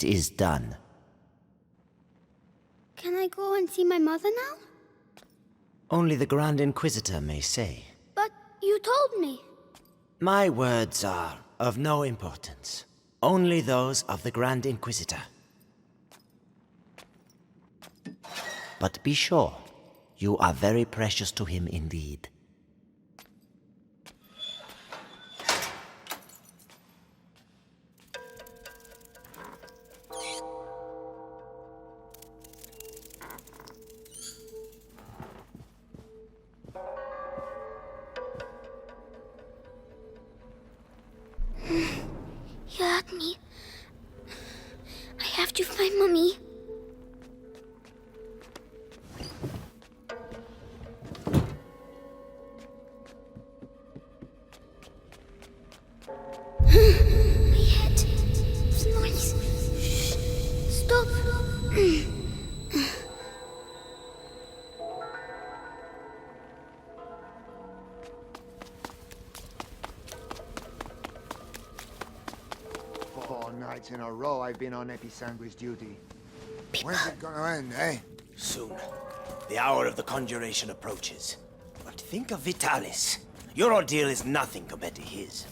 It is done. Can I go and see my mother now? Only the Grand Inquisitor may say. But you told me. My words are of no importance. Only those of the Grand Inquisitor. But be sure, you are very precious to him indeed. You hurt me. I have to find Mommy. My head. It's noise. Shh. Stop. Nights in a row I've been on Episanguis duty. When's it gonna end, eh? Soon. The hour of the conjuration approaches. But think of Vitalis. Your ordeal is nothing compared to his.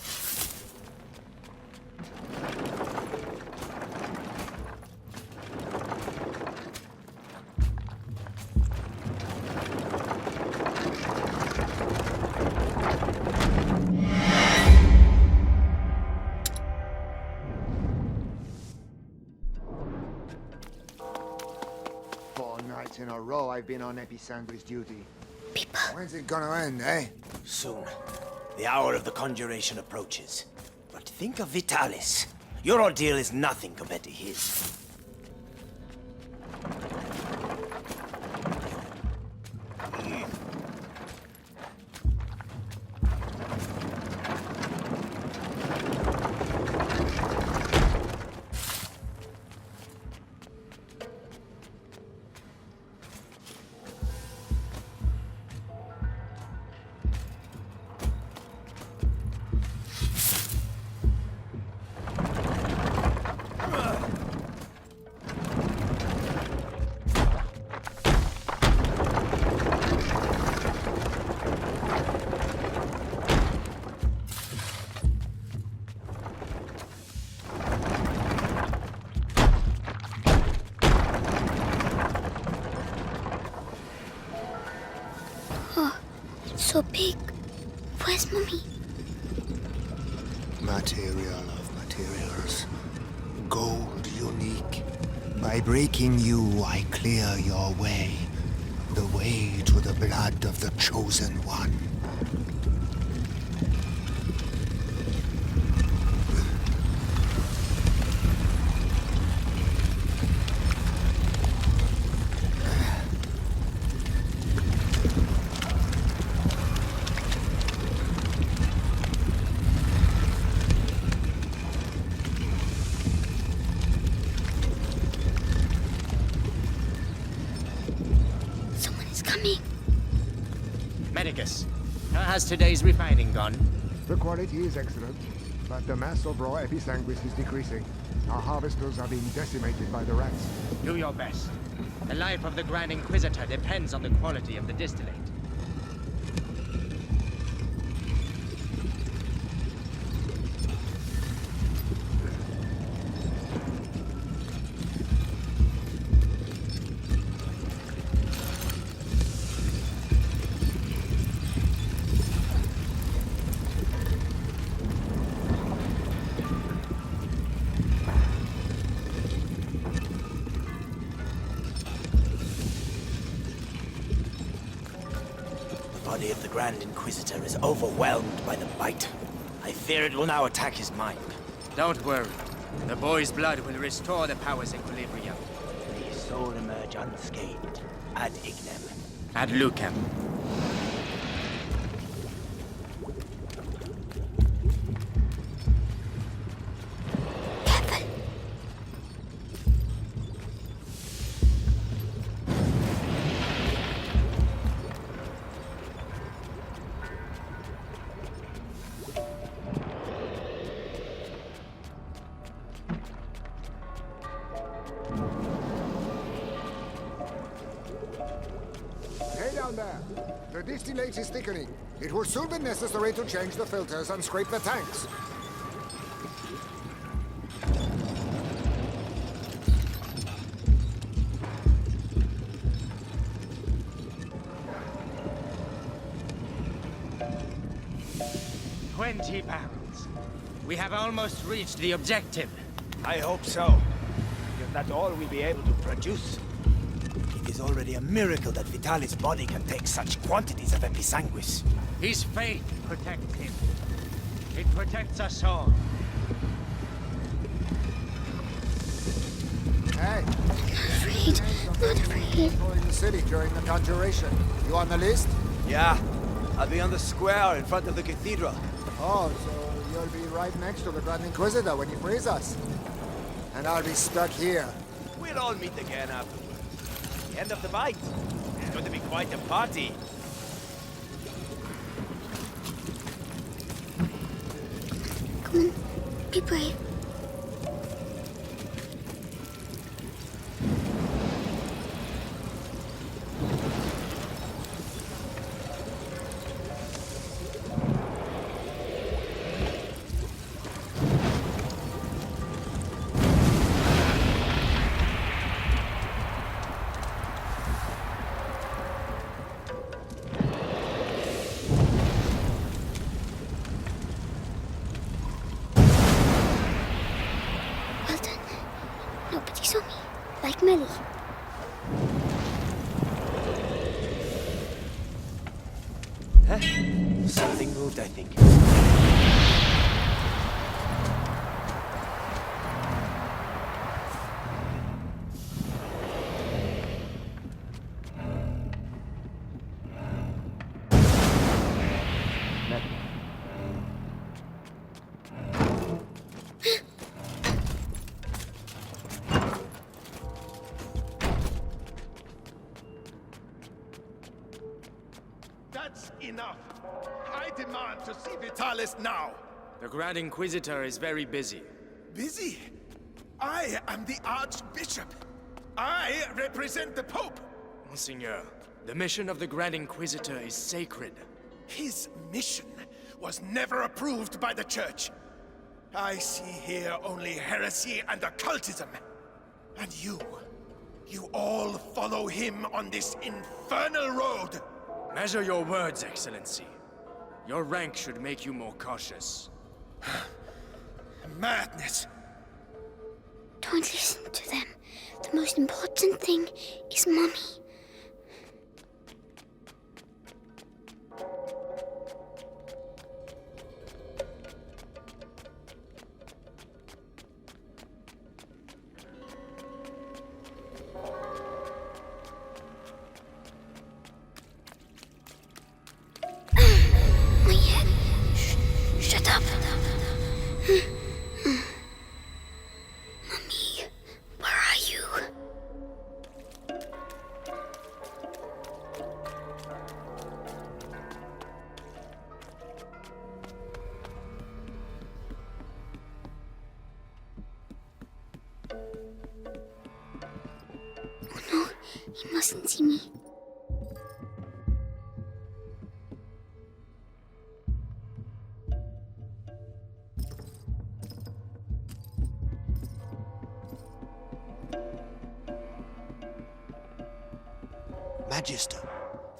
Nights in a row I've been on Episanguis duty. People. When's it gonna end, eh? Soon. The hour of the conjuration approaches. But think of Vitalis. Your ordeal is nothing compared to his. So big. Where's Mommy? Material of materials. Gold unique. By breaking you, I clear your way. The way to the blood of the Chosen One. Medicus, how has today's refining gone? The quality is excellent, but the mass of raw Episanguis is decreasing. Our harvesters are being decimated by the rats. Do your best. The life of the Grand Inquisitor depends on the quality of the distillate. The body of the Grand Inquisitor is overwhelmed by the bite. I fear it will now attack his mind. Don't worry. The boy's blood will restore the power's equilibrium. May his soul emerge unscathed. Ad ignem. Ad lucem. down there. The distillate is thickening. It will soon be necessary to change the filters and scrape the tanks. £20. We have almost reached the objective. I hope so. If that's all we'll be able to produce. It is already a miracle that Vitalis' body can take such quantities of episanguis. His faith protects him. It protects us all. Hey, Afraid, not afraid. people in the city during the conjuration. You on the list? Yeah, I'll be on the square in front of the cathedral. Oh, so you'll be right next to the Grand Inquisitor when he frees us. And I'll be stuck here. We'll all meet again afterwards. The end of the bite. It's going to be quite a party. Come on, be brave. Well done. Nobody saw me. Like Melly. Huh? Something moved, I think. That's enough. I demand to see Vitalis now. The Grand Inquisitor is very busy. Busy? I am the Archbishop. I represent the Pope. Monseigneur, the mission of the Grand Inquisitor is sacred. His mission was never approved by the Church. I see here only heresy and occultism. And you all follow him on this infernal road. Measure your words, Excellency. Your rank should make you more cautious. Madness. Don't listen to them. The most important thing is Mommy. My head. Shut up. Mommy, where are you? Oh no, he mustn't see me. Magister,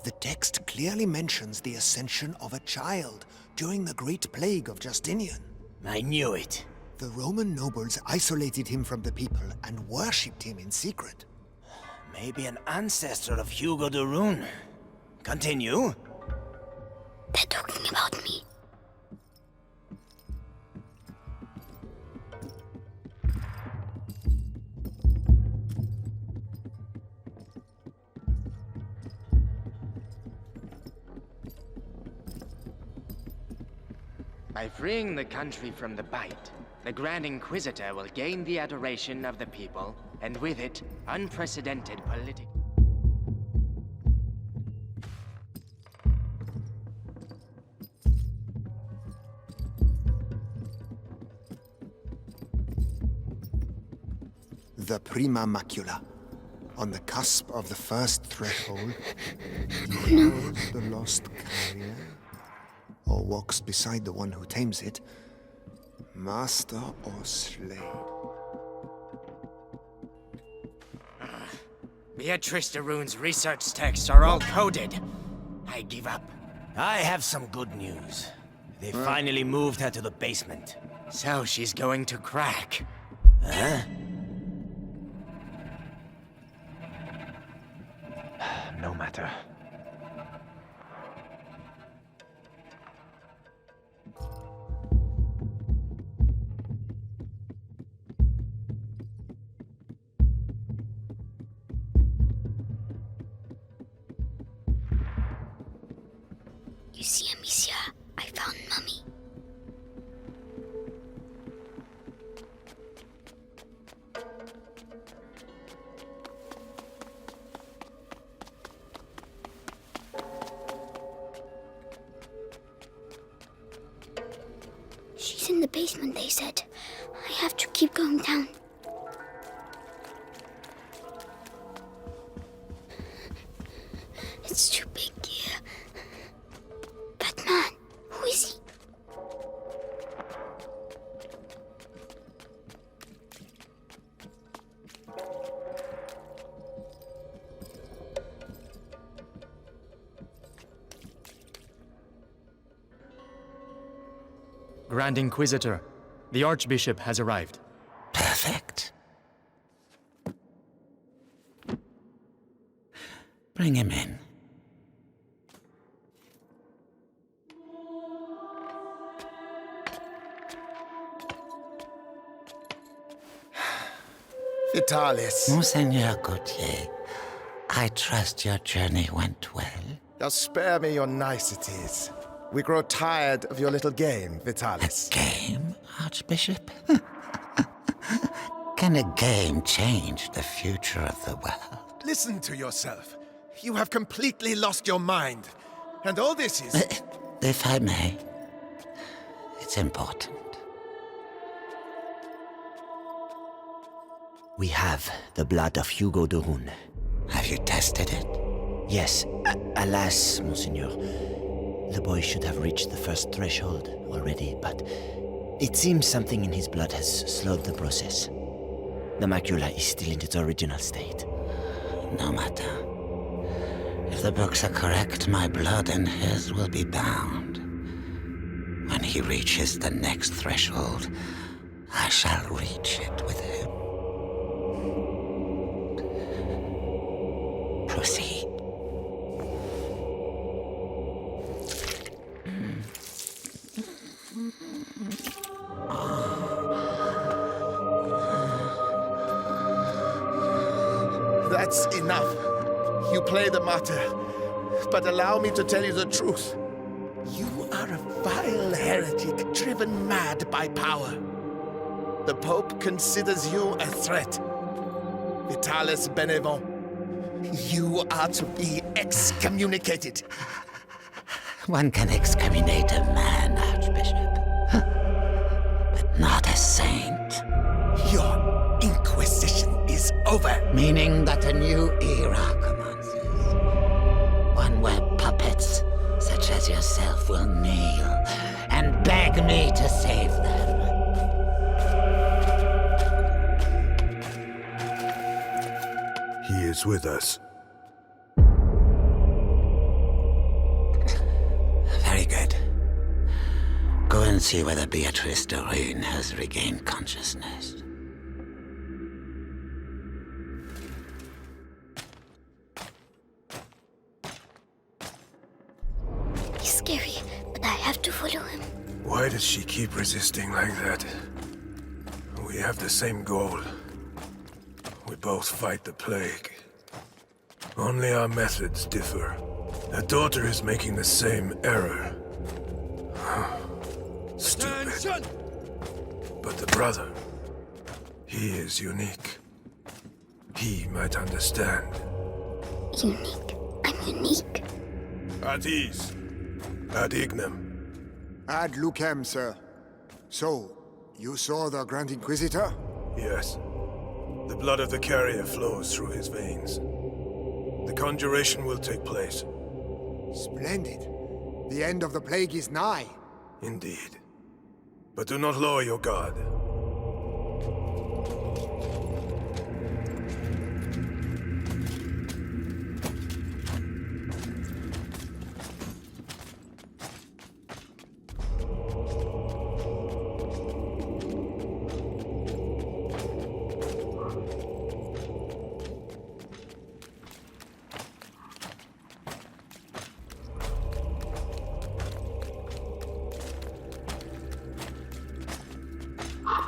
the text clearly mentions the ascension of a child during the Great Plague of Justinian. I knew it. The Roman nobles isolated him from the people and worshipped him in secret. Maybe an ancestor of Hugo de Rune. Continue. They're talking about me. By freeing the country from the bite, the Grand Inquisitor will gain the adoration of the people, and with it, unprecedented political... The Prima Macula. on the cusp of the first threshold, beholds the lost carrier, or walks beside the one who tames it, master or slave. Beatrice de Rune's research texts are all coded. I give up. I have some good news. They finally moved her to the basement. So she's going to crack. Huh? No matter. You see, Amicia, I found Mummy. She's in the basement, they said. I have to keep going down. It's too big here. That man, who is he? Grand Inquisitor, the Archbishop has arrived. Perfect. Bring him in. Vitalis, Monseigneur Gautier, I trust your journey went well. now spare me your niceties. We grow tired of your little game, Vitalis. Game, Archbishop? Can a game change the future of the world? Listen to yourself. You have completely lost your mind. And all this is... If I may, it's important. We have the blood of Hugo de Rune. Have you tested it? Yes, alas, Monseigneur. The boy should have reached the first threshold already, but it seems something in his blood has slowed the process. The macula is still in its original state. No matter. If the books are correct, my blood and his will be bound. When he reaches the next threshold, I shall reach it with him. Proceed. That's enough. You play the martyr. But allow me to tell you the truth. You are a vile heretic driven mad by power. The Pope considers you a threat. Vitalis Benevent, you are to be excommunicated. One can excommunicate a man, Archbishop, but not a saint. Your inquisition is over. Meaning that a new era commences. One where puppets such as yourself will kneel and beg me to save them. He is with us. Very good. Go and see whether Beatrice de Rune has regained consciousness. He's scary, but I have to follow him. Why does she keep resisting like that? We have the same goal. We both fight the plague. Only our methods differ. The daughter is making the same error. Stupid. But the brother, he is unique. He might understand. Unique. I'm unique. At ease. Ad ignem. Ad lucem, sir. So, you saw the Grand Inquisitor? Yes. The blood of the carrier flows through his veins. The conjuration will take place. Splendid. The end of the plague is nigh. Indeed. But do not lower your guard.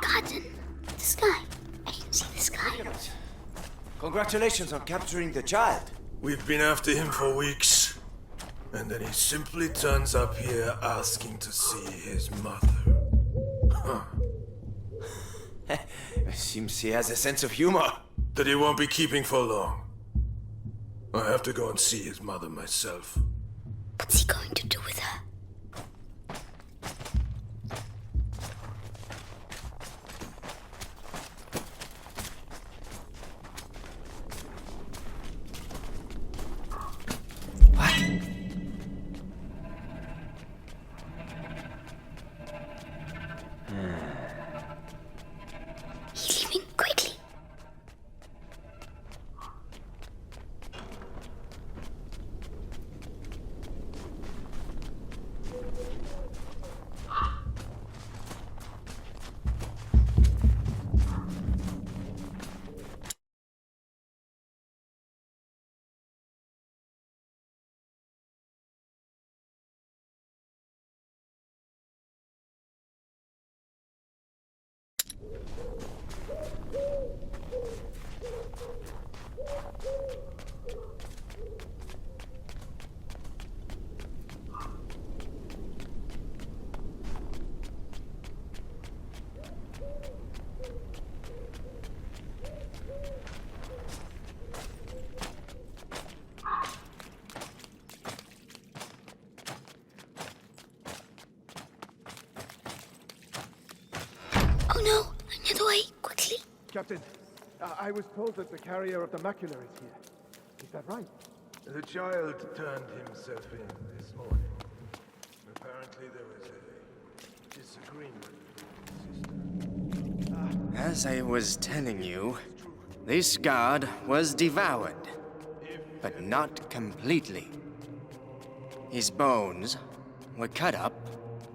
Garden. The sky. I can see the sky. Congratulations on capturing the child. We've been after him for weeks. And then he simply turns up here asking to see his mother. Huh. Seems he has a sense of humor. That he won't be keeping for long. I have to go and see his mother myself. What's he going to do with her? He's leaving quickly. Oh no! Another way! Quickly! Captain, I was told that the carrier of the macula is here. Is that right? The child turned himself in this morning. Apparently there was a disagreement with his sister. As I was telling you, this guard was devoured, but not completely. His bones were cut up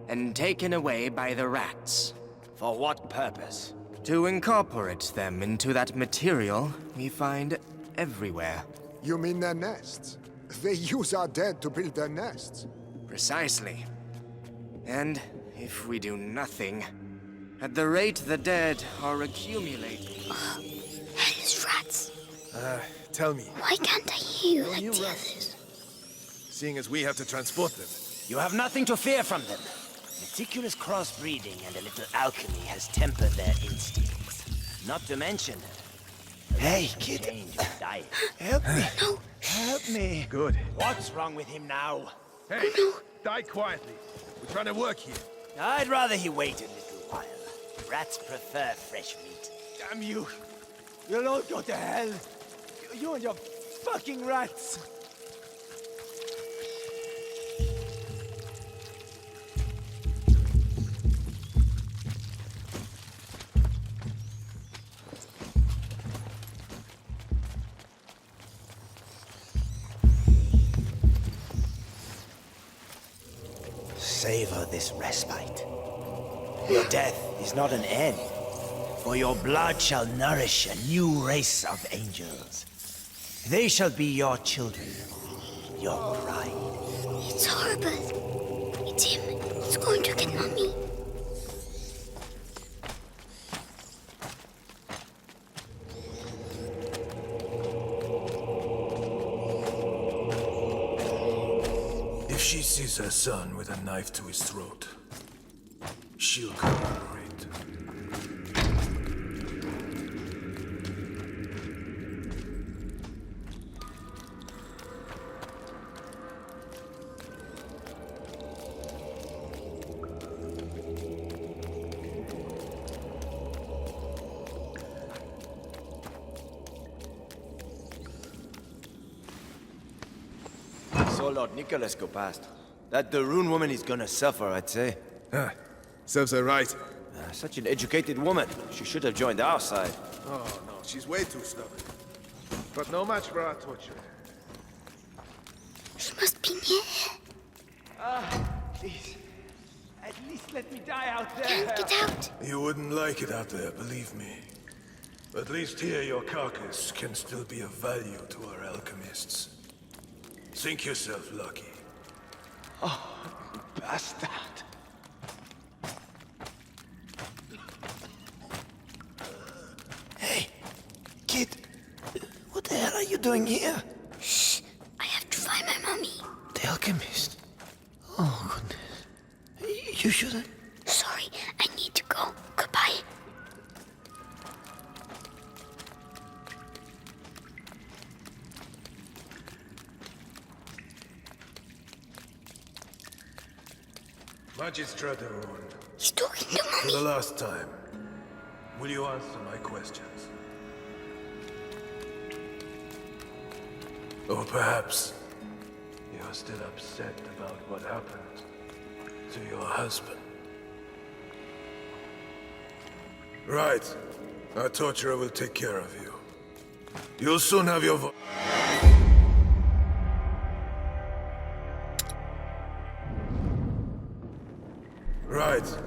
and taken away by the rats. For what purpose? To incorporate them into that material we find everywhere. You mean their nests? They use our dead to build their nests. Precisely. And if we do nothing, at the rate the dead are accumulating... Hellish rats. Tell me, Why can't I hear you like the others? seeing as we have to transport them, You have nothing to fear from them. Meticulous crossbreeding and a little alchemy has tempered their instincts. Not to mention... Hey, kid. Change of diet. Help me. No. Help me. Good. What's wrong with him now? Hey, die quietly. We're trying to work here. I'd rather he waited a little while. Rats prefer fresh meat. Damn you. You'll all go to hell. You and your fucking rats. Savor this respite. Your death is not an end, for your blood shall nourish a new race of angels. They shall be your children, your pride. It's horrible. It's him. It's going to get Mommy. If she sees her son with a knife to his throat, she'll collaborate. before Lord Nicholas go past. That the Rune woman is gonna suffer, I'd say. Huh. Serves her right. Such an educated woman. She should have joined our side. Oh, no, she's way too stubborn. But no match for our torture. She must be near here. Please. At least let me die out there. Can't get out. You wouldn't like it out there, believe me. At least here your carcass can still be of value to our alchemists. Think yourself lucky. Bastard. Hey, kid. What the hell are you doing here? Shh. I have to find my mommy. The alchemist. Oh, goodness. You shouldn't. Sorry, I need to go. Goodbye. Magistrate Rune, He's talking to for mommy. the last time, will you answer my questions? Or perhaps you're still upset about what happened to your husband. Right. Our torturer will take care of you. You'll soon have your Right.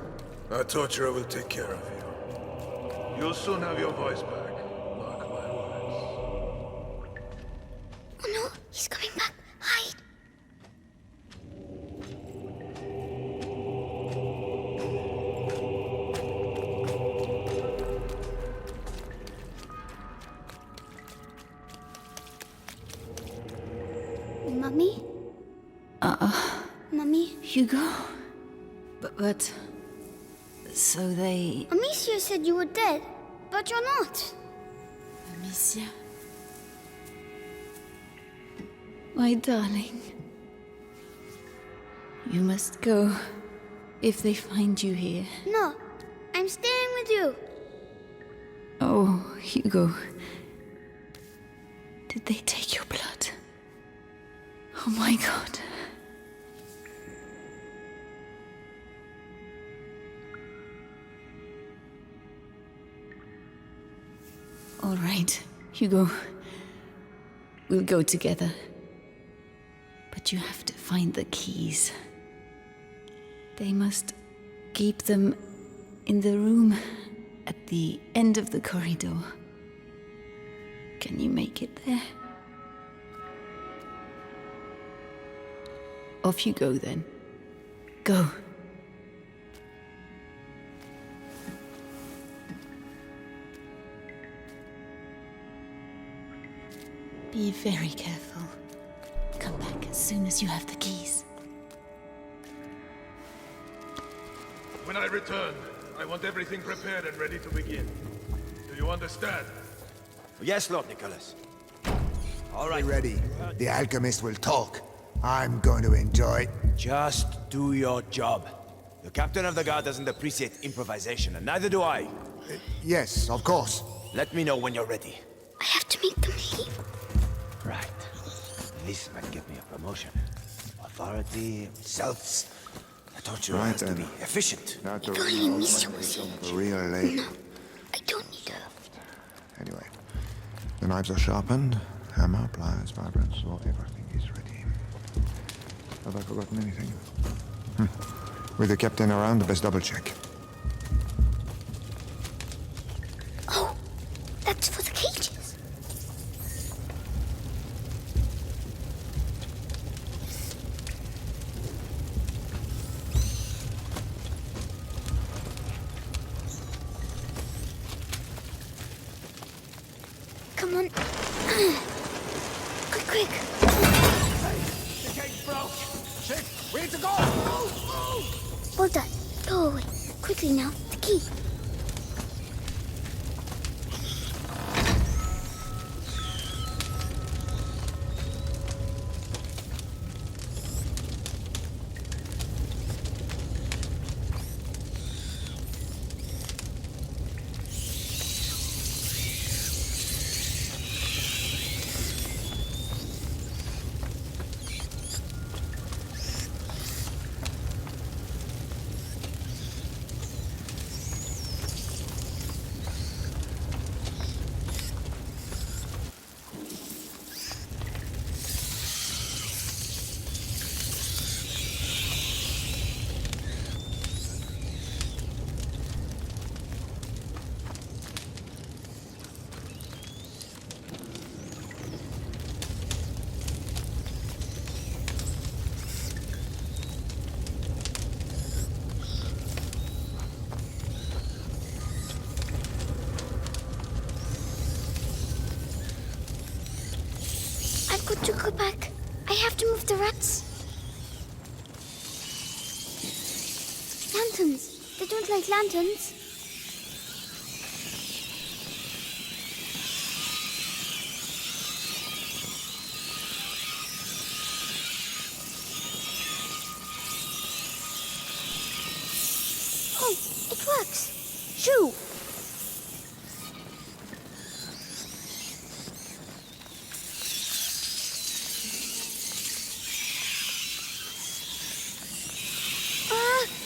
Our torturer will take care of you. You'll soon have your voice back. Mark my words. Oh no, he's coming back. Hide. Mommy? Mommy? Hugo? But... So they... Amicia said you were dead, but you're not. Amicia? My darling. You must go if they find you here. No, I'm staying with you. Oh, Hugo. Did they take your blood? Oh my god. All right, Hugo. We'll go together. But you have to find the keys. They must keep them in the room at the end of the corridor. Can you make it there? Off you go then. Go. Be very careful. Come back as soon as you have the keys. When I return, I want everything prepared and ready to begin. Do you understand? Yes, Lord Nicholas. All right. Be ready. The alchemist will talk. I'm going to enjoy. Just do your job. The captain of the guard doesn't appreciate improvisation, and neither do I. Yes, of course. Let me know when you're ready. I have to make them leave. Right. This might give me a promotion. Authority, results. The torturer Right has to then. be efficient. Not If only Amicia was here. real late. No, I don't need her. Anyway, the knives are sharpened. Hammer, pliers, vibrance, sword, everything is ready. Have I forgotten anything? With the captain around, best double check. Oh, that's for the cages. Come on. Quick, quick. The cage broke! Shit! We need to go! Well done. Go away. Quickly now. The key. to go back. I have to move the rats. Lanterns. They don't like lanterns. Oh, it works. Shoo!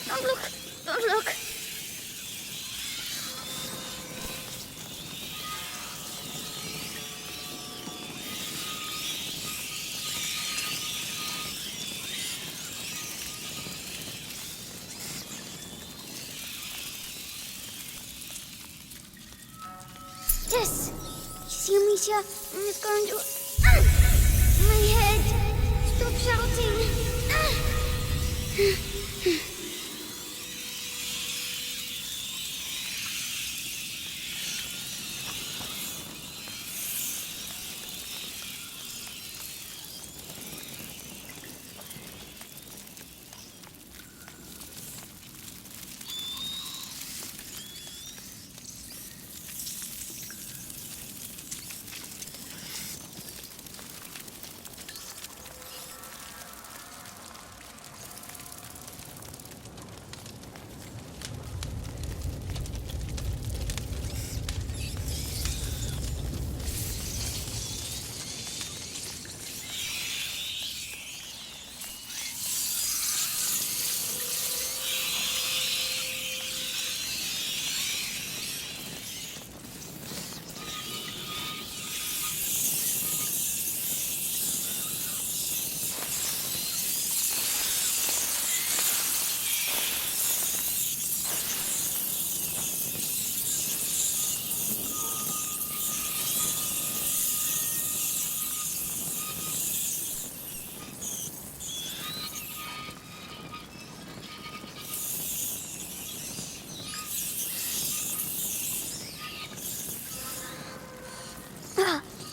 Don't look! Don't look! Yes! You see, Amicia? It's going to... My head! Stop shouting!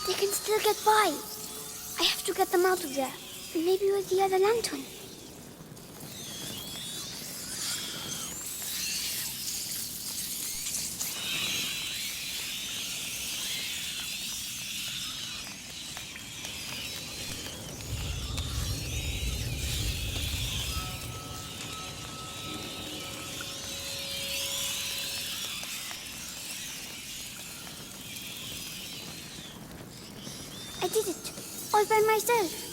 They can still get by. I have to get them out of there. Maybe with the other lantern. I did it, all by myself.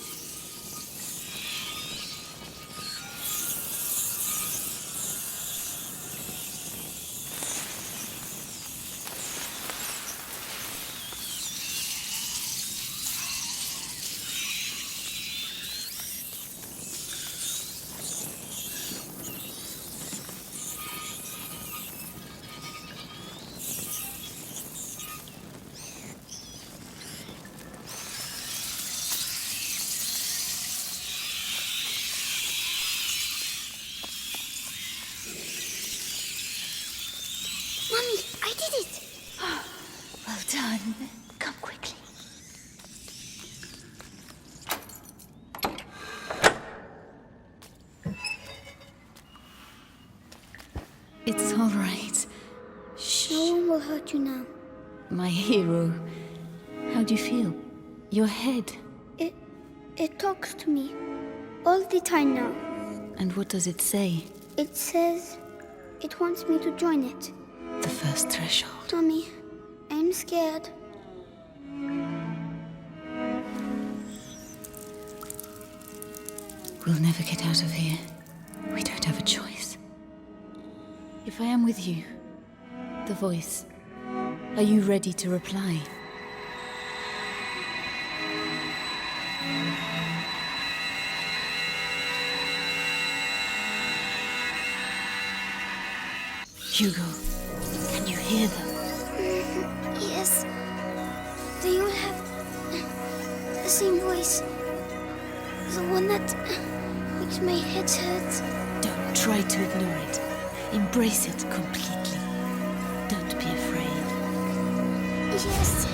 Mommy, I did it! Well done. Come quickly. It's all right. Shh. No one will hurt you now. My hero. How do you feel? Your head. It talks to me. All the time now. And what does it say? It says it wants me to join it. The first threshold. Mommy, I'm scared. We'll never get out of here. We don't have a choice. If I am with you, the voice, are you ready to reply? Hugo, can you hear them? Yes. They all have the same voice. The one that makes my head hurt. Don't try to ignore it. Embrace it completely. Don't be afraid. Yes.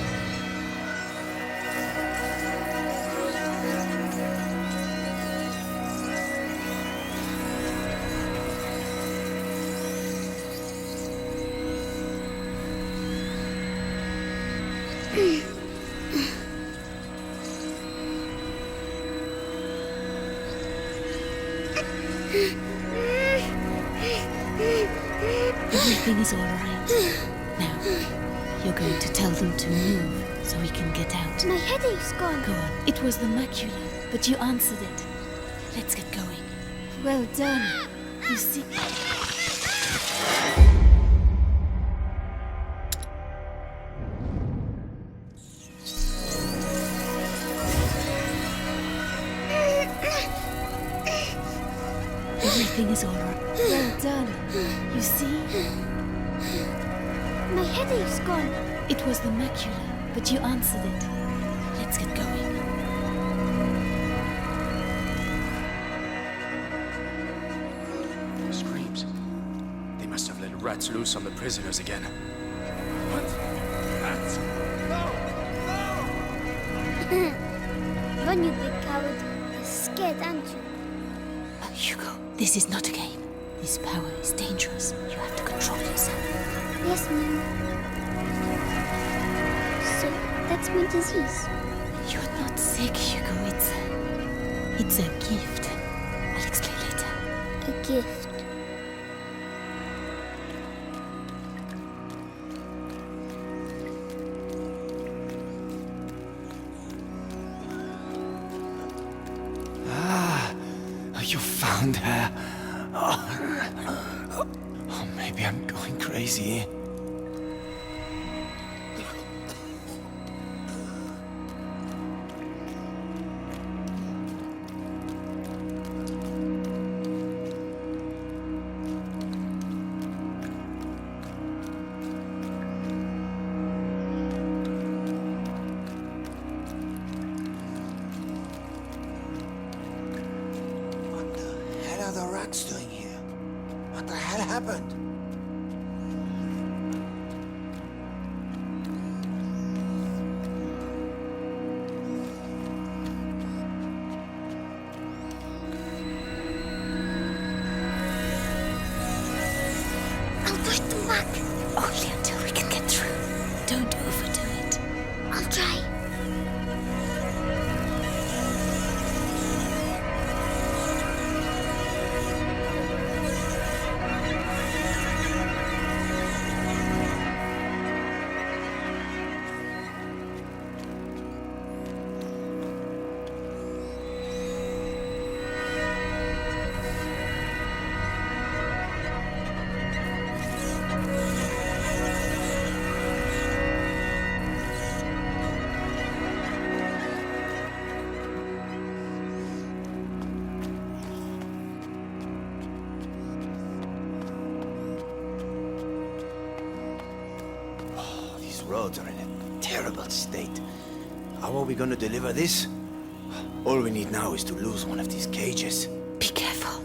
Everything is all right. Now, you're going to tell them to move so we can get out. My headache's gone. Go on. It was the macula, but you answered it. Let's get going. Well done. You see... Everything is all right. Well done. You see? My headache's gone. It was the macula, but you answered it. Let's get going. Screams. They must have let rats loose on the prisoners again. What? Rats? No! Run, you big coward. You're scared, aren't you? Hugo, this is not a game. This power is dangerous. You have to control yourself. Yes, ma'am. So, that's my disease. You're not sick, Hugo. It's a gift. I'll explain later. A gift. You found her. Oh, maybe I'm going crazy. What are the rats doing here? What the hell happened? I'll push them back. Only until we can get through. Don't overdo it. I'll try. Roads are in a terrible state. How are we going to deliver this? All we need now is to lose one of these cages. Be careful.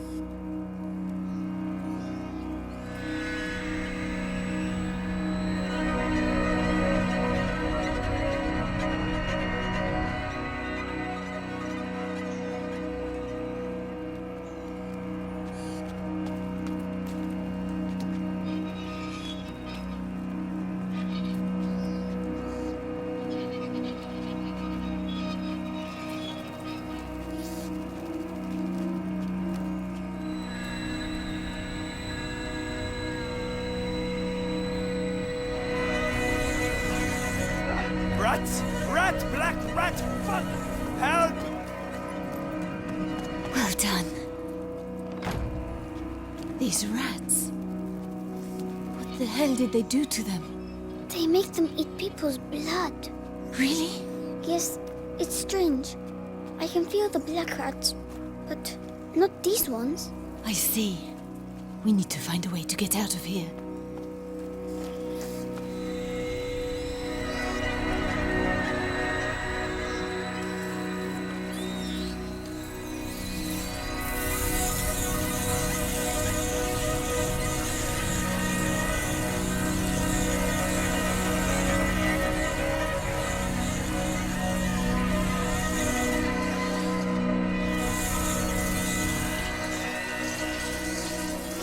Rats! Rat! Black rat! Fuck! Help! Well done. These rats. What the hell did they do to them? They make them eat people's blood. Really? Yes, it's strange. I can feel the black rats, but not these ones. I see. We need to find a way to get out of here.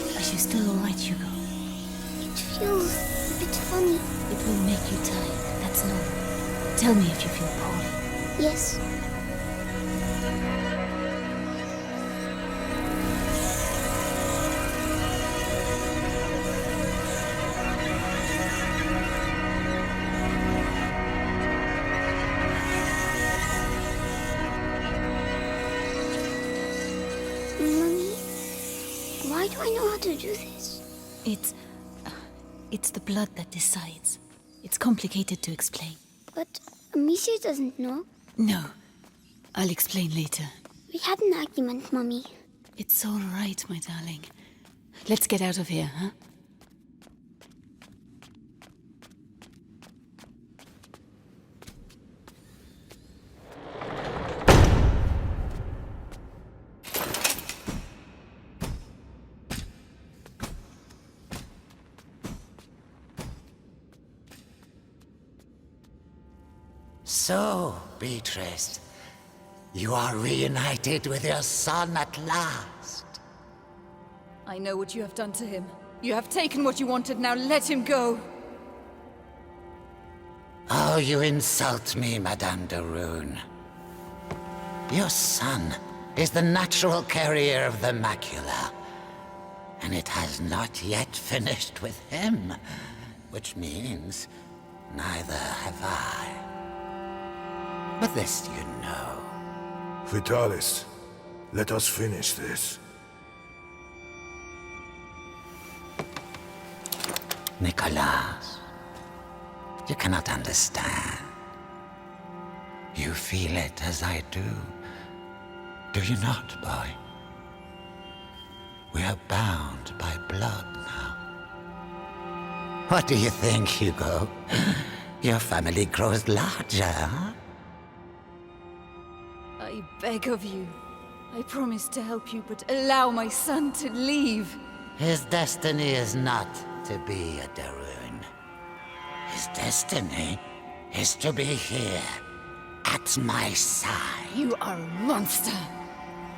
Are you still all right, Hugo? It feels a bit funny. It will make you tired. That's normal. Tell me if you feel poorly. Yes. Mommy, why do I know how to do this? It's the blood that decides. It's complicated to explain. But Amicia doesn't know. No. I'll explain later. We had an argument, Mommy. It's all right, my darling. Let's get out of here, huh? So, Beatrice, you are reunited with your son at last. I know what you have done to him. You have taken what you wanted, now let him go. Oh, you insult me, Madame de Rune. Your son is the natural carrier of the macula, and it has not yet finished with him, which means neither have I. But this you know. Vitalis, let us finish this. Nicholas, you cannot understand. You feel it as I do. Do you not, boy? We are bound by blood now. What do you think, Hugo? Your family grows larger, huh? I beg of you. I promise to help you, but allow my son to leave. His destiny is not to be a de Rune. His destiny is to be here, at my side. You are a monster.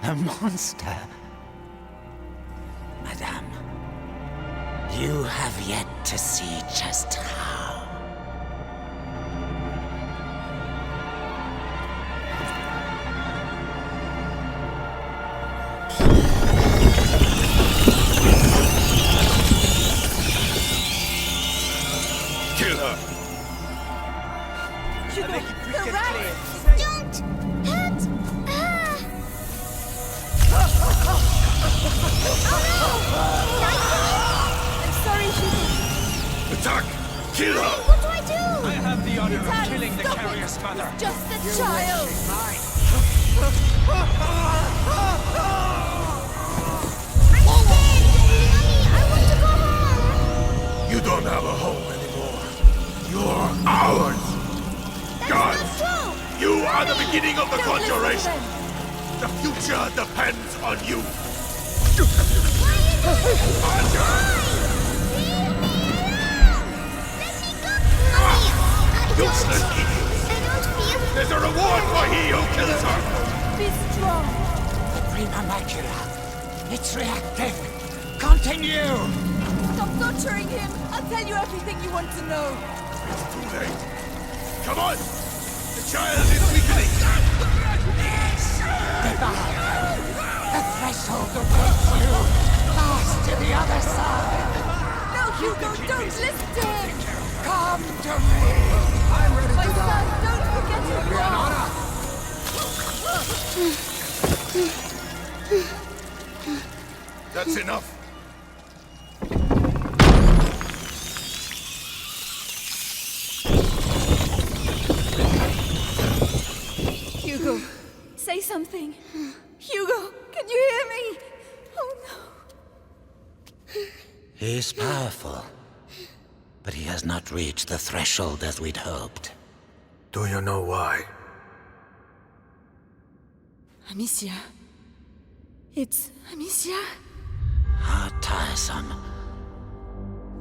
A monster? Madame, you have yet to see just how. Kill her! Don't hurt her! I'm sorry, Hugo. Attack! Kill her! What do I do? I have the honor of Vitalis, killing the stop it. carrier's mother. Just a child. I'm scared! Mommy, I want to go home! You don't have a home anymore. You're ours! That's Gods! not true! You are the beginning of the Don't listen to conjuration! them. The future depends on you! Why are you doing this? Archer! Leave me alone! Let me go! Mommy, Useless idiot! I don't feel... There's a reward for he who kills her! Be strong. Prima macula. It's reacting. Continue! Stop torturing him. I'll tell you everything you want to know. It's too late. Come on! The child is weakening! Divine. The threshold awaits you. Pass to the other side. No, Hugo, don't listen to him. Come to me. I'm ready My to son, die. don't forget your mom. That's enough. Hugo, say something. Hugo, can you hear me? Oh no. He's powerful, but he has not reached the threshold as we'd hoped. Do you know why? Amicia. It's Amicia. How tiresome.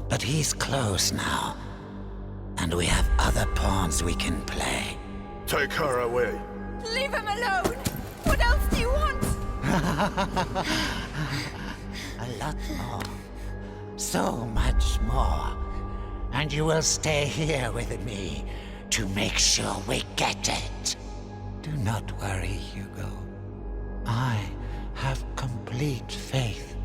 But he's close now, and we have other pawns we can play. Take her away. Leave him alone. What else do you want? A lot more. So much more. And you will stay here with me, to make sure we get it. Do not worry, Hugo. I have complete faith